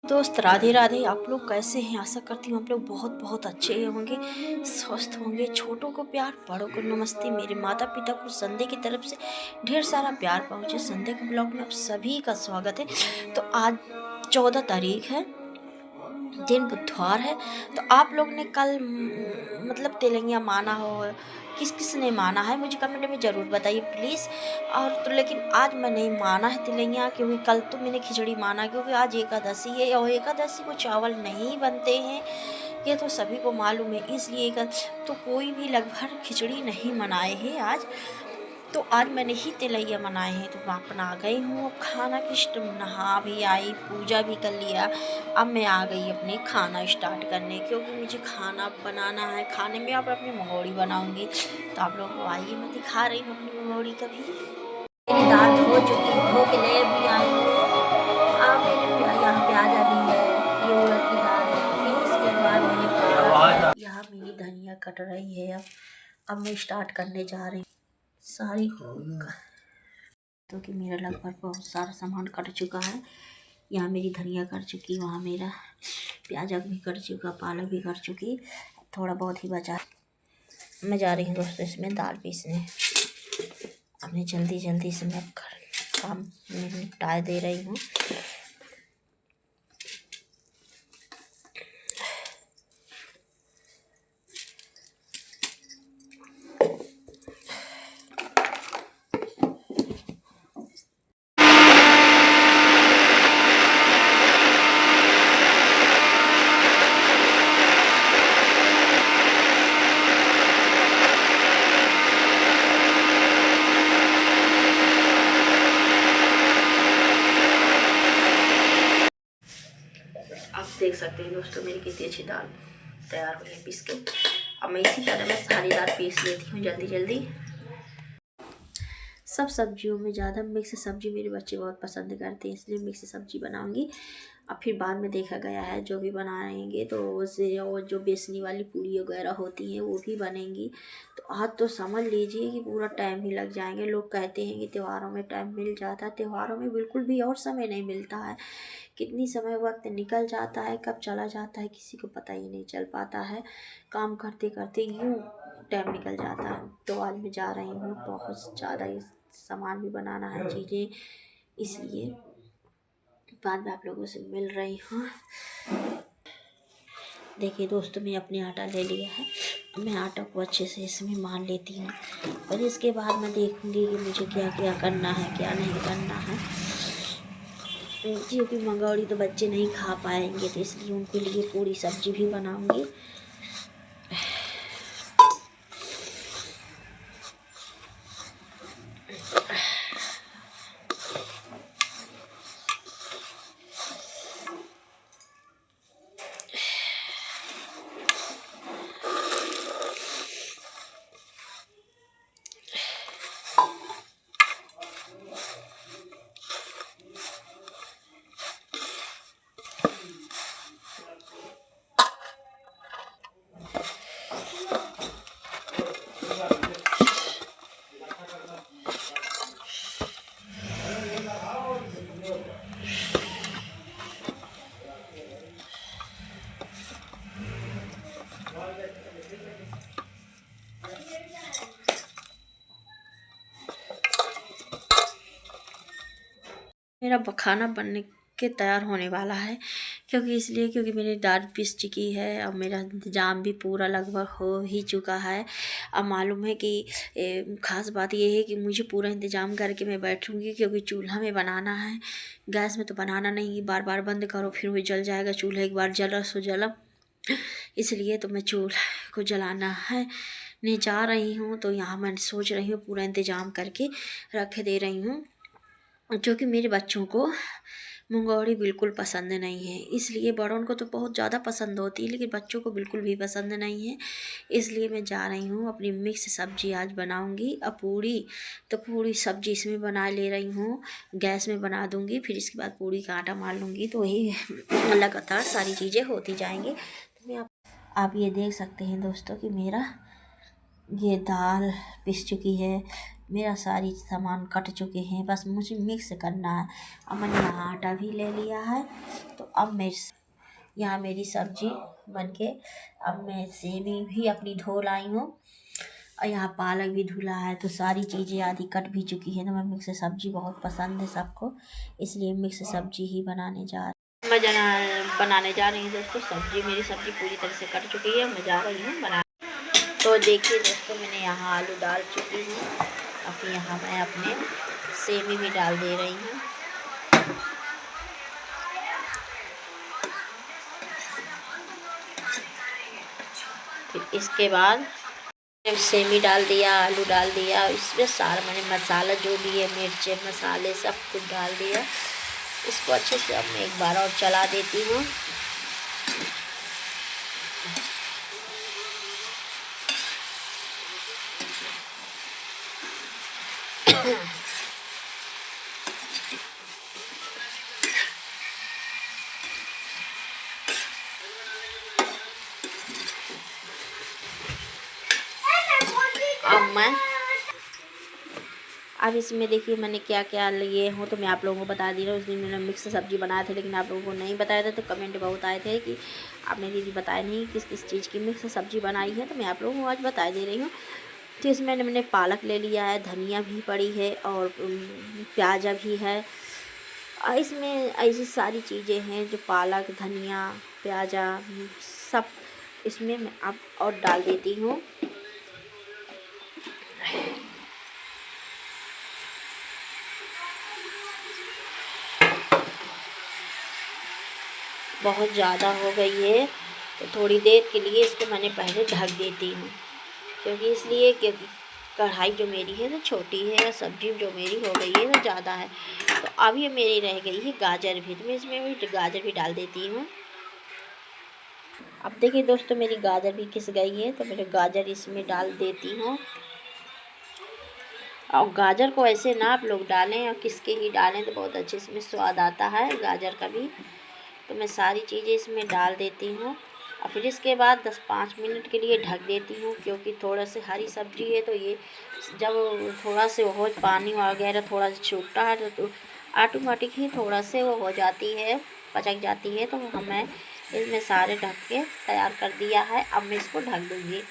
दोस्त राधे राधे। आप लोग कैसे हैं? आशा करती हूँ आप लोग बहुत बहुत अच्छे होंगे, स्वस्थ होंगे। छोटों को प्यार, बड़ों को नमस्ते। मेरे माता पिता को संडे की तरफ से ढेर सारा प्यार पहुँचे। संडे के ब्लॉग में आप सभी का स्वागत है। तो आज 14 तारीख है, दिन बुधवार है। तो आप लोग ने कल मतलब तेलंगिया माना हो, किस किस ने माना है मुझे कमेंट में ज़रूर बताइए प्लीज़। और तो लेकिन आज मैं नहीं माना है तेलंगिया, क्योंकि कल तो मैंने खिचड़ी माना, क्योंकि आज एकादशी है और एकादशी को चावल नहीं बनते हैं, ये तो सभी को मालूम है। इसलिए तो कोई भी लगभग खिचड़ी नहीं मनाए हैं आज। तो आज मैंने ही तिलैया मनाए हैं। तो मैं अपना आ गई हूँ अब खाना की नहा भी आई, पूजा भी कर लिया। अब मैं आ गई अपने खाना स्टार्ट करने, क्योंकि मुझे खाना बनाना है। खाने में अब अपनी मंगोड़ी बनाऊंगी। तो आप लोगों को आइए मैं दिखा रही हूँ अपनी मंगोड़ी कभी। मेरी दाल धो चुकी, धो के ले भी आई हूँ। अब मेरे यहाँ प्याज भी है, ये उड़द की दाल है। फिर इसके बाद मैंने पालक, यहाँ मेरी धनिया कट रही है। अब मैं स्टार्ट करने जा रही हूँ सारी तो कि मेरा लगभग बहुत सारा सामान कट चुका है। यहाँ मेरी धनिया कट चुकी, वहाँ मेरा प्याज भी कट चुका, पालक भी कट चुकी, थोड़ा बहुत ही बचा। मैं जा रही हूँ दोस्तों इसमें दाल पीसने। अपने जल्दी जल्दी से मैं काम निपटा दे रही हूँ। आप देख सकते हैं दोस्तों मेरी कितनी अच्छी दाल तैयार हुई है पीस के। अब मैं इसी तरह में सारी दाल पीस लेती हूँ जल्दी जल्दी। सब सब्जियों में ज़्यादा मिक्स सब्जी मेरे बच्चे बहुत पसंद करते हैं, इसलिए मिक्स सब्जी बनाऊंगी। अब फिर बाद में देखा गया है जो भी बनाएंगे तो उससे, और जो बेसनी वाली पूड़ी वगैरह होती हैं वो भी बनेंगी। तो आज तो समझ लीजिए कि पूरा टाइम ही लग जाएंगे। लोग कहते हैं कि त्योहारों में टाइम मिल जाता है, त्योहारों में बिल्कुल भी और समय नहीं मिलता है। कितनी समय वक्त निकल जाता है, कब चला जाता है किसी को पता ही नहीं चल पाता है। काम करते करते यूँ टाइम निकल जाता है। तो आज मैं जा रही हूँ, बहुत ज़्यादा सामान भी बनाना है चीज़ें, इसलिए बाद में आप लोगों से मिल रही हूँ। देखिए दोस्तों मैं अपने आटा ले लिया है। मैं आटा को अच्छे से इसमें मान लेती हूँ, और इसके बाद मैं देखूँगी कि मुझे क्या क्या करना है क्या नहीं करना है। क्योंकि मंगौड़ी तो बच्चे नहीं खा पाएंगे, तो इसलिए उनके लिए पूरी सब्जी भी बनाऊँगी। मेरा खाना बनने के तैयार होने वाला है, क्योंकि मेरी दाल पिस चुकी है। अब मेरा इंतज़ाम भी पूरा लगभग हो ही चुका है। अब मालूम है कि ख़ास बात यह है कि मुझे पूरा इंतज़ाम करके मैं बैठूँगी, क्योंकि चूल्हा में बनाना है। गैस में तो बनाना नहीं, बार बार बंद करो फिर वो जल जाएगा चूल्हा, एक बार जला सो जला। इसलिए तो मैं चूल्हा को जलाना है ने जा रही हूँ। तो यहाँ मैं सोच रही हूँ पूरा इंतज़ाम करके रख दे रही हूँ, जो कि मेरे बच्चों को मंगौड़ी बिल्कुल पसंद नहीं है। इसलिए बड़ों को तो बहुत ज़्यादा पसंद होती है, लेकिन बच्चों को बिल्कुल भी पसंद नहीं है। इसलिए मैं जा रही हूँ अपनी मिक्स सब्जी आज बनाऊँगी। अब पूड़ी तो पूरी सब्जी इसमें बना ले रही हूँ, गैस में बना दूँगी, फिर इसके बाद पूड़ी का आटा मार लूँगी। तो वही लगातार सारी चीज़ें होती जाएंगी। तो मैं आप ये देख सकते हैं दोस्तों कि मेरा ये दाल पिस चुकी है, मेरा सारी सामान कट चुके हैं, बस मुझे मिक्स करना है। अब मैंने यहाँ आटा भी ले लिया है। तो अब यहाँ मेरी सब्जी बनके, अब मैं सेवी भी अपनी धो लाई हूँ और यहाँ पालक भी धुला है। तो सारी चीज़ें आधी कट भी चुकी है। तो मैं मिक्स सब्जी बहुत पसंद है सबको, इसलिए मिक्स सब्जी ही बनाने जा रही मैं बनाने जा रही हूँ दोस्तों। मेरी सब्जी पूरी तरह से कट चुकी है, मैं जा रही हूँ बना। तो देखिए दोस्तों, मैंने यहाँ आलू डाल चुकी हूँ। अब यहाँ मैं अपने सेवी भी डाल दे रही हूँ। फिर इसके बाद सेवी डाल दिया, आलू डाल दिया, इसमें सारा मैंने मसाला जो भी है, मिर्च मसाले सब कुछ डाल दिया। इसको अच्छे से अब मैं एक बार और चला देती हूँ। अब इसमें देखिए मैंने क्या क्या लिए हूँ, तो मैं आप लोगों को बता दी रही हूँ। उस दिन मैंने मिक्स सब्ज़ी बनाया था, लेकिन आप लोगों को नहीं बताया था। तो कमेंट बहुत आए थे कि आपने दीदी बताया नहीं किस किस चीज़ की मिक्स सब्ज़ी बनाई है। तो मैं आप लोगों को आज बता दे रही हूँ। तो इसमें मैंने पालक ले लिया है, धनिया भी पड़ी है और प्याजा भी है। इसमें ऐसी सारी चीज़ें हैं जो पालक, धनिया, प्याजा सब इसमें मैं अब और डाल देती हूँ। बहुत ज़्यादा हो गई है, तो थोड़ी देर के लिए इसको मैंने पहले ढक देती हूँ। क्योंकि कढ़ाई जो मेरी है तो छोटी है और सब्ज़ी जो मेरी हो गई है तो ज़्यादा है। तो अब ये मेरी रह गई है गाजर भी, तो मैं इसमें भी गाजर भी डाल देती हूँ। अब देखिए दोस्तों, मेरी गाजर भी घिस गई है, तो मैं गाजर इसमें डाल देती हूँ। और गाजर को ऐसे ना आप लोग डालें और किसके ही डालें तो बहुत अच्छे इसमें स्वाद आता है गाजर का भी। तो मैं सारी चीज़ें इसमें डाल देती हूँ और फिर इसके बाद 10-5 मिनट के लिए ढक देती हूँ। क्योंकि थोड़ा से हरी सब्ज़ी है, तो ये जब थोड़ा से वो पानी वगैरह थोड़ा सा छूटता है तो ऑटोमेटिक ही थोड़ा से वो हो जाती है, पचक जाती है। तो मैं इसमें सारे ढक के तैयार कर दिया है। अब मैं इसको ढक दूँगी।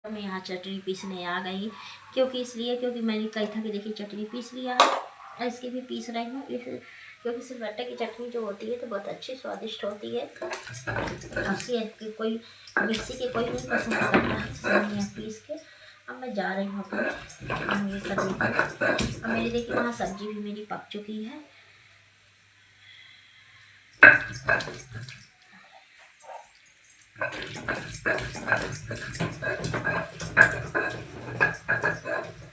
मैं यहाँ चटनी पीसने आ गई, क्योंकि मैंने कही था कि देखिए चटनी पीस लिया है और इसकी भी पीस रही हूँ। क्योंकि सिलबट्टे की चटनी जो होती है तो बहुत अच्छी स्वादिष्ट होती है। उसकी कोई मिक्सी के कोई नहीं पसंद करता है, पीस के। अब मैं जा रही हूँ अपने ये कर देती हूँ। अब मेरी देखिए वहाँ सब्जी भी मेरी पक चुकी है।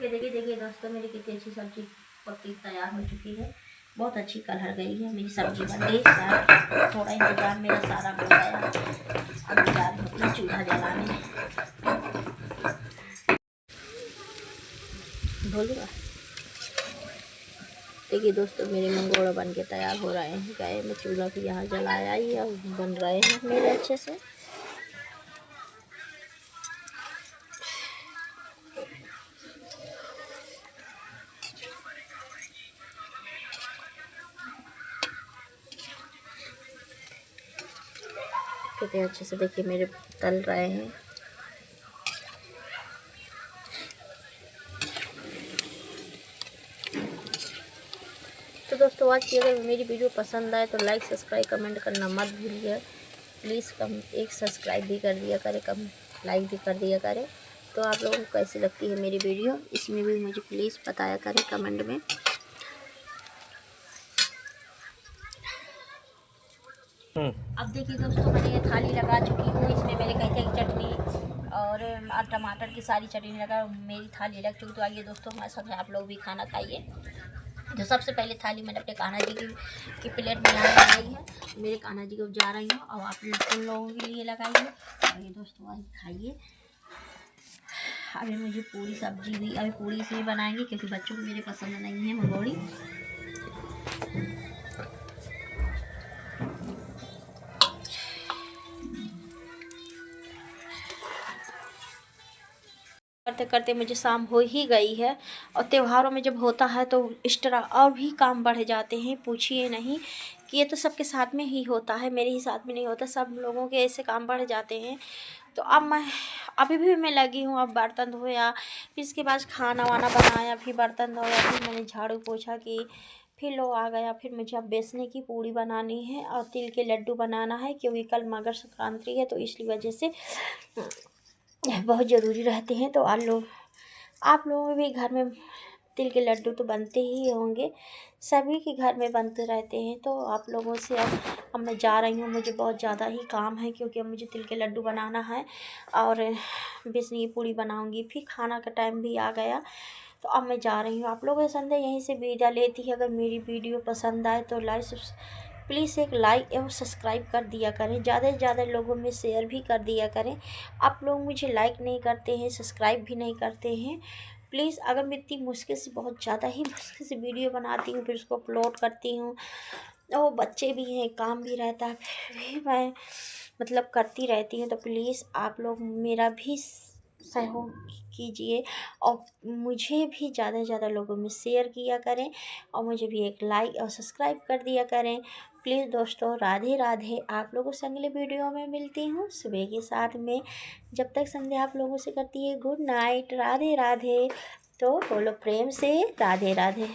ये देखिए दोस्तों, मेरी कितनी अच्छी सब्जी पक्की तैयार हो चुकी है। बहुत अच्छी कलर गई है मेरी सब्जी बन गई। थोड़ा इंतज़ाम मेरा सारा हो गया। अब जा रही हूँ अपना चूल्हा जलाने। बोलूँगा देखिए दोस्तों, मेरे मंगोड़ा बन के तैयार हो रहे हैं। गए मैं चूल्हा भी यहाँ जलाया ही और बन रहे हैं मेरे अच्छे से। कितने अच्छे से देखिए मेरे तल रहे हैं। तो दोस्तों, आज की अगर मेरी वीडियो पसंद आए तो लाइक सब्सक्राइब कमेंट करना मत भूलिए प्लीज़। एक सब्सक्राइब भी कर दिया करें, लाइक भी कर दिया करें। तो आप लोगों को कैसी लगती है मेरी वीडियो, इसमें भी मुझे प्लीज़ बताया करें कमेंट में। अब देखिए दोस्तों, मैंने ये थाली लगा चुकी हूँ। इसमें मेरे कहीं की चटनी और टमाटर की सारी चटनी लगा, मेरी थाली लग चुकी। तो आइए दोस्तों, हमारे साथ आप लोग भी खाना खाइए। तो सबसे पहले थाली मैंने अपने कान्हा जी की प्लेट में यहाँ लगाई है। मेरे कान्हा जी को जा रही हूँ और आप उन लोगों के लिए लगाई है। आइए दोस्तों, आज खाइए। अभी मुझे पूरी सब्जी भी अभी पूरी से ही बनाएंगे, क्योंकि बच्चों को मेरे पसंद नहीं है मंगोड़ी। करते करते मुझे शाम हो ही गई है। और त्योहारों में जब होता है तो इस तरह और भी काम बढ़ जाते हैं, पूछिए नहीं कि ये तो सबके साथ में ही होता है, मेरे ही साथ में नहीं होता, सब लोगों के ऐसे काम बढ़ जाते हैं। तो अब मैं अभी भी मैं लगी हूँ, अब बर्तन धोया, फिर इसके बाद खाना वाना बनाया, फिर बर्तन धोया, फिर मैंने झाड़ू पोछा की, फिर लो आ गया। फिर मुझे अब बेसने की पूड़ी बनानी है और तिल के लड्डू बनाना है, क्योंकि कल मकर संक्रांति है, तो इसलिए वजह से बहुत ज़रूरी रहते हैं। तो आप लोगों के भी घर में तिल के लड्डू तो बनते ही होंगे, सभी के घर में बनते रहते हैं। तो आप लोगों से अब मैं जा रही हूँ, मुझे बहुत ज़्यादा ही काम है, क्योंकि अब मुझे तिल के लड्डू बनाना है और बेसन की पूड़ी बनाऊँगी, फिर खाना का टाइम भी आ गया। तो अब मैं जा रही हूँ, आप लोगों की संदेह यहीं से विदा लेती है। अगर मेरी वीडियो पसंद आए तो प्लीज़ एक लाइक एवं सब्सक्राइब कर दिया करें, ज़्यादा से ज़्यादा लोगों में शेयर भी कर दिया करें। आप लोग मुझे लाइक नहीं करते हैं, सब्सक्राइब भी नहीं करते हैं। प्लीज़, अगर मैं इतनी मुश्किल से, बहुत ज़्यादा ही मुश्किल से वीडियो बनाती हूँ, फिर उसको अपलोड करती हूँ, और बच्चे भी हैं, काम भी रहता है, फिर भी मैं मतलब करती रहती हूँ। तो प्लीज़ आप लोग मेरा भी सहयोग कीजिए और मुझे भी ज़्यादा से ज़्यादा लोगों में शेयर किया करें, और मुझे भी एक लाइक और सब्सक्राइब कर दिया करें। प्लीज़ दोस्तों, राधे राधे। आप लोगों से अगले वीडियो में मिलती हूँ सुबह के साथ में। जब तक संध्या आप लोगों से करती है गुड नाइट, राधे राधे। तो बोलो प्रेम से राधे राधे।